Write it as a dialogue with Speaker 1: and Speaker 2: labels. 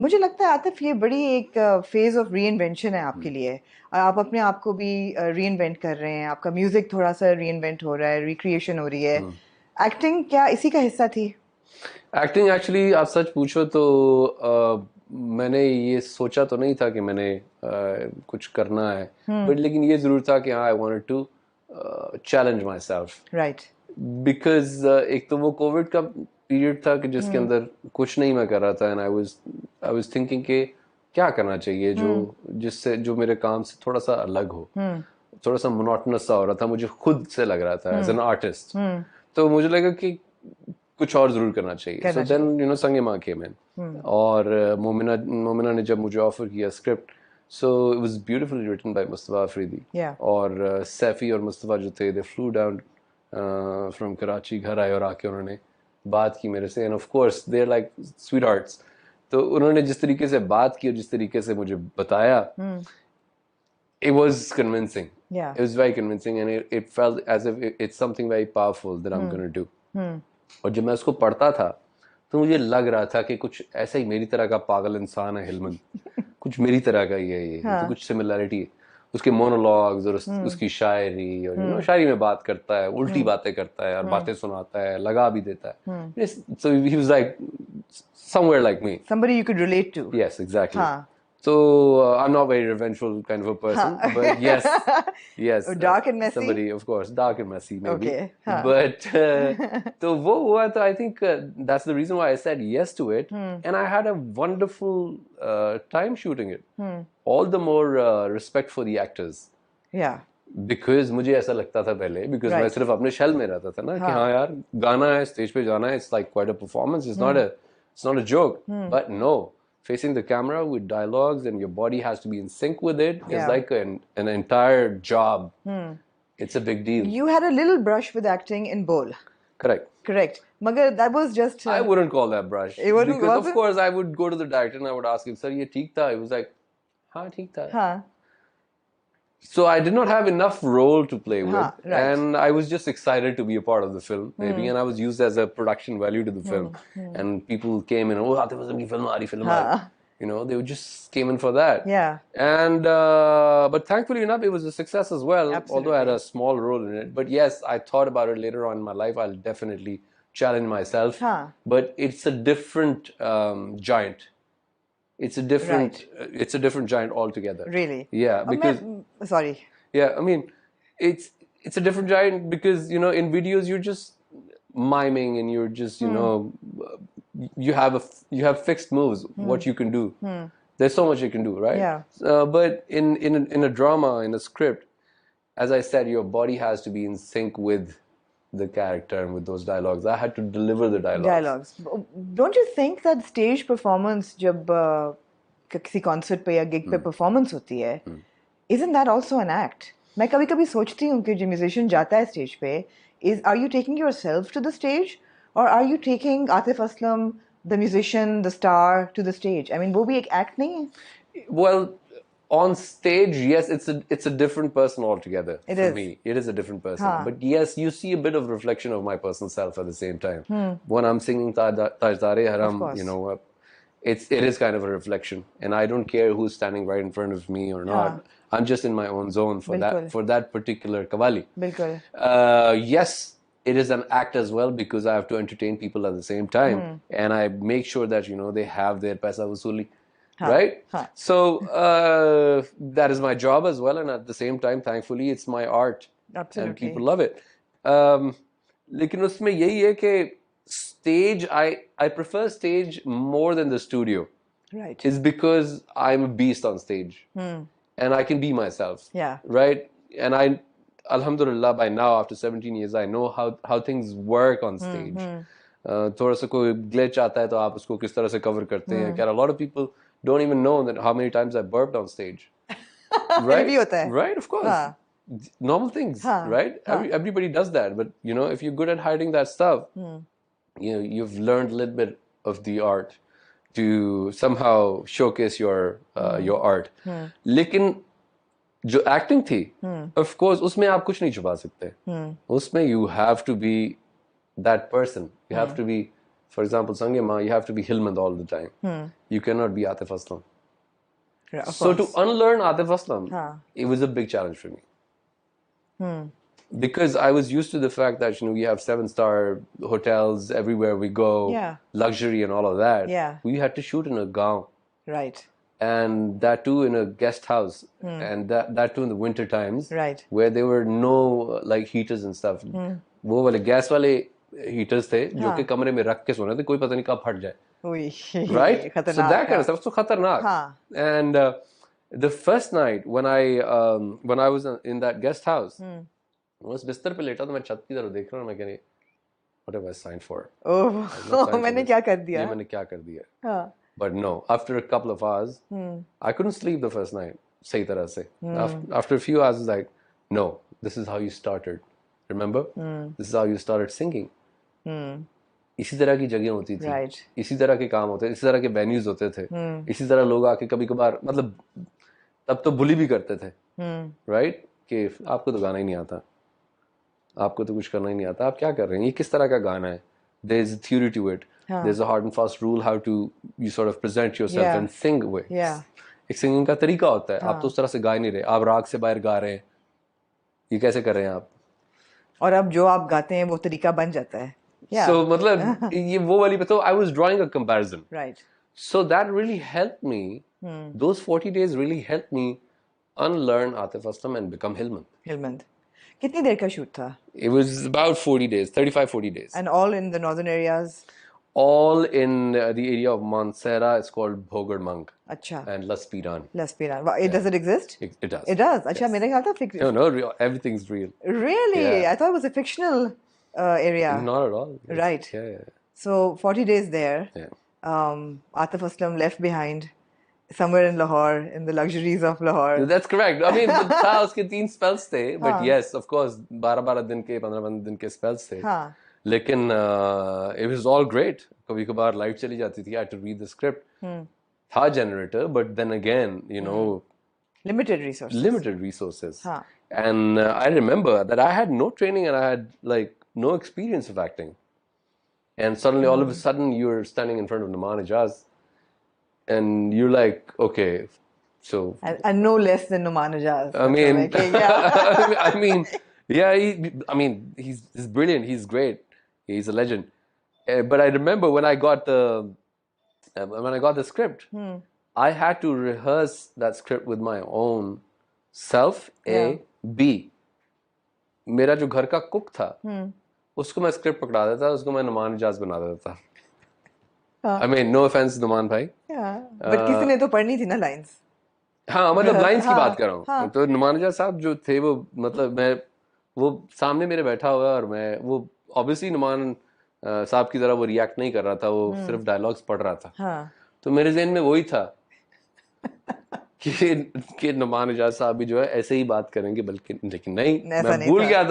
Speaker 1: मुझे लगता है आतिफ ये बड़ी एक फेज ऑफ री इन्वेंशन है आपके लिए। आप अपने आप को भी री इन्वेंट कर रहे हैं, आपका म्यूजिक थोड़ा सा री इन्वेंट हो रहा है, रिक्रिएशन हो रही है। एक्टिंग क्या इसी का हिस्सा थी?
Speaker 2: एक्टिंग एक्चुअली आप सच पूछो तो मैंने ये सोचा तो नहीं था कि मैंने कुछ करना है, बट लेकिन ये जरूर था कि हाँ I wanted to challenge myself.
Speaker 1: Right.
Speaker 2: Because एक तो वो कोविड का पीरियड था कि जिसके अंदर कुछ नहीं मैं कर रहा था, एंड आई वाज थिंकिंग कि क्या करना चाहिए जो जिससे जो मेरे काम से थोड़ा सा अलग हो, थोड़ा सा मोनोटोनस सा हो रहा था, मुझे खुद से लग रहा था एज एन आर्टिस्ट। तो मुझे लगा कि कुछ और जरूर करना चाहिए। सो
Speaker 1: करना चाहिए।
Speaker 2: देन संगे माँ केम इन, और मोमिना मोमिना ने जब मुझे ऑफर किया script, so it was beautifully written by Mustafa Afridi.
Speaker 1: या
Speaker 2: और सैफी और मुस्तफा जो थे, they flew down from Karachi, घर आए और आके उन्होंने बात की मेरे से, and of course they are like sweethearts. तो उन्होंने जिस तरीके से बात की और जिस तरीके से मुझे बताया, it was convincing.
Speaker 1: या
Speaker 2: It was very convincing, and it felt as if it's something very powerful that I'm going to do. और जब मैं उसको पढ़ता था तो मुझे लग रहा था कि कुछ ऐसा ही मेरी तरह का पागल इंसान है हिलमन, कुछ मेरी तरह का ही है ये, तो कुछ सिमिलैरिटी है उसके मोनोलॉग्स और उसकी शायरी, और शायरी में बात करता है, उल्टी बातें करता है और बातें सुनाता है, लगा भी देता है। So he was like somewhere like me.
Speaker 1: somebody you could relate to.
Speaker 2: Yes, exactly.
Speaker 1: हाँ
Speaker 2: So I'm not very revengeful kind of a person, but yes, yes,
Speaker 1: dark and messy.
Speaker 2: somebody, of course, dark and messy maybe.
Speaker 1: Okay, हाँ.
Speaker 2: But तो वो हुआ, तो I think that's the reason why I said yes to it, and I had a wonderful time shooting it. All the more respect for the actors.
Speaker 1: Yeah.
Speaker 2: Because मुझे ऐसा लगता था पहले, because मैं सिर्फ अपने शेल में रहता था ना, कि हाँ यार गाना है, स्टेज पे जाना है, it's like quite a performance, it's not a joke, but no, facing the camera with dialogues and your body has to be in sync with it is like an entire job. It's a big deal.
Speaker 1: You had a little brush with acting in Bol.
Speaker 2: Correct.
Speaker 1: Magar that was just
Speaker 2: I wouldn't call that brush,
Speaker 1: wasn't,
Speaker 2: because of course I would go to the director and I would ask him, sir ye theek tha? He was like, हाँ ठीक था.
Speaker 1: हाँ.
Speaker 2: So I did not have enough role to play with,
Speaker 1: right.
Speaker 2: and I was just excited to be a part of the film, maybe, and I was used as a production value to the film, and people came in, oh, Atif Aslam ki film aa rahi, you know, they just came in for that.
Speaker 1: Yeah.
Speaker 2: And but thankfully enough, it was a success as well.
Speaker 1: Absolutely.
Speaker 2: Although I had a small role in it. But yes, I thought about it later on in my life. I'll definitely challenge myself. But it's a different giant. It's a different giant altogether.
Speaker 1: Really?
Speaker 2: Yeah, because
Speaker 1: sorry.
Speaker 2: Yeah, I mean, it's a different giant because, you know, in videos you're just miming and you're just, you know, you have fixed moves, what you can do. There's so much you can do, right?
Speaker 1: Yeah.
Speaker 2: But in a drama, in a script, as I said, your body has to be in sync with the character and with those dialogues. I had to deliver the dialogues.
Speaker 1: Don't you think that stage performance, जब किसी concert पे या gig पे performance होती है, isn't that also an act? मैं कभी कभी सोचती हूँ कि जो musician जाता है stage पे, are you taking yourself to the stage, or are you taking Atif Aslam, the musician, the star, to the stage? I mean, वो भी एक act नहीं है?
Speaker 2: Well, on stage, yes, it's a different person altogether. For me, it is a different person. But yes, you see a bit of reflection of my personal self at the same time. When I'm singing Tajdare Haram, you know, it is kind of a reflection, and I don't care who's standing right in front of me or not. I'm just in my own zone for that particular qawwali. Yes, it is an act as well, because I have to entertain people at the same time, and I make sure that, you know, they have their paisa wasuli. Right? So that is my job as well, and at the same time, thankfully, it's my art.
Speaker 1: Absolutely.
Speaker 2: And people love it. लेकिन उसमें यही है कि stage, I prefer stage more than the studio.
Speaker 1: Right.
Speaker 2: Is because I'm a beast on stage, and I can be myself.
Speaker 1: Yeah.
Speaker 2: Right? And alhamdulillah, by now, after 17 years, I know how things work on stage. थोड़ा सा कोई glitch आता है तो आप उसको किस तरह से cover करते हैं. A lot of people don't even know that how many times I burped on stage. Right? Right, of course. Normal things, right? Everybody does that, but you know, if you're good at hiding that stuff, you know, you've learned a little bit of the art to somehow showcase your art. लेकिन जो acting थी, of course, उसमें आप कुछ नहीं छुपा सकते. उसमें you have to be that person. You have to be For example, Sangema, you have to be Hilmand all the time. You cannot be Atif Aslam. So to unlearn Atif Aslam, it was a big challenge for me. Because I was used to the fact that, we have 7-star hotels everywhere we go, luxury and all of that.
Speaker 1: Yeah.
Speaker 2: We had to shoot in a gaon.
Speaker 1: Right.
Speaker 2: And that too in a guest house. And that too in the winter times.
Speaker 1: Right.
Speaker 2: Where there were no like heaters and stuff. वो वाले gas वाले heaters थे जो कि कमरे में रख के सोने थे, कोई पता नहीं कब फट जाए. Right? So that kind of stuff. So khatarnak. And the first night when I was in that guest house, उस बिस्तर पे लेटा तो मैं छत की तरफ देख रहा हूँ, मैं कह रही, what have I signed for?
Speaker 1: मैंने क्या कर दिया?
Speaker 2: ये मैंने क्या कर दिया? But no, after a couple of hours, I couldn't sleep the first night. सही तरह से. After a few hours, I was like, no, this is how you started. Remember? This is how you started singing. इसी तरह की जगह होती थी, इसी तरह के काम होते थे, इसी तरह के वेन्यूज होते थे, इसी तरह लोग आके कभी कभार, मतलब तब तो बुली भी करते थे, राइट, कि आपको तो गाना ही नहीं आता, आपको तो कुछ करना ही नहीं आता, आप क्या कर रहे हैं, ये किस तरह का गाना है. There is a theory to it. There's a hard and fast rule how to you sort of present yourself and sing with. एक सिंगिंग का तरीका होता है. आप तो उस तरह से गा नहीं रहे, आप राग से बाहर गा रहे हैं, ये कैसे कर रहे हैं आप?
Speaker 1: और अब जो आप गाते हैं वो तरीका बन जाता है.
Speaker 2: So मतलब ये वो वाली तो I was drawing a comparison.
Speaker 1: Right.
Speaker 2: So that really helped me. Those 40 days really helped me unlearn Atif Aslam and become Hilmand.
Speaker 1: कितनी देर का शूट था?
Speaker 2: It was about 40 days, 35-40 days.
Speaker 1: And all in the northern areas?
Speaker 2: All in the area of Mansehra. It's called Bhogad Mang.
Speaker 1: अच्छा.
Speaker 2: And Las Piran.
Speaker 1: Does it exist?
Speaker 2: It does.
Speaker 1: It does. अच्छा, मेरे ख्याल था fictional.
Speaker 2: No, everything's real.
Speaker 1: Really?
Speaker 2: Yeah.
Speaker 1: I thought it was a fictional area.
Speaker 2: Not at all.
Speaker 1: Right.
Speaker 2: Yeah.
Speaker 1: So 40 days there.
Speaker 2: Yeah.
Speaker 1: Atif Aslam left behind somewhere in Lahore, in the luxuries of Lahore.
Speaker 2: That's correct. I mean, था उसके 3 spells थे, but yes, of course, 12 दिन के 15 दिन के spells थे. लेकिन it was all great. कभी कभार लाइट चली जाती थी. I had to read the script. था generator, but then again,
Speaker 1: limited
Speaker 2: resources. And I remember that I had no training and I had like no experience of acting. And suddenly, all of a sudden, you're standing in front of Naman Ijaz. And you're like, okay, so...
Speaker 1: And no less than Numan Ijaz.
Speaker 2: I mean, he's brilliant. He's great. He's a legend. But I remember when I got the script, I had to rehearse that script with my own self. B. मेरा जो घर का cook था, उसको मैं script पकड़ा देता, उसको मैं नुमान इजाज बना देता था. I mean, no offense, Numan भाई.
Speaker 1: But किसी ने तो पढ़नी थी ना लाइंस.
Speaker 2: हाँ, मतलब लाइंस की बात कर रहा हूँ. तो नुमान इजाज साहब जो थे वो, मतलब वो सामने मेरे बैठा हुआ और मैं वो obviously नुमान साहब की तरह वो रिएक्ट नहीं कर रहा था, वो सिर्फ डायलॉग्स पढ़ रहा था. तो मेरे ज़हन में वही था कि नुमान इजाज साहब भी जो है ऐसे ही बात करेंगे, बल्कि लेकिन नहीं, मैं भूल गया था.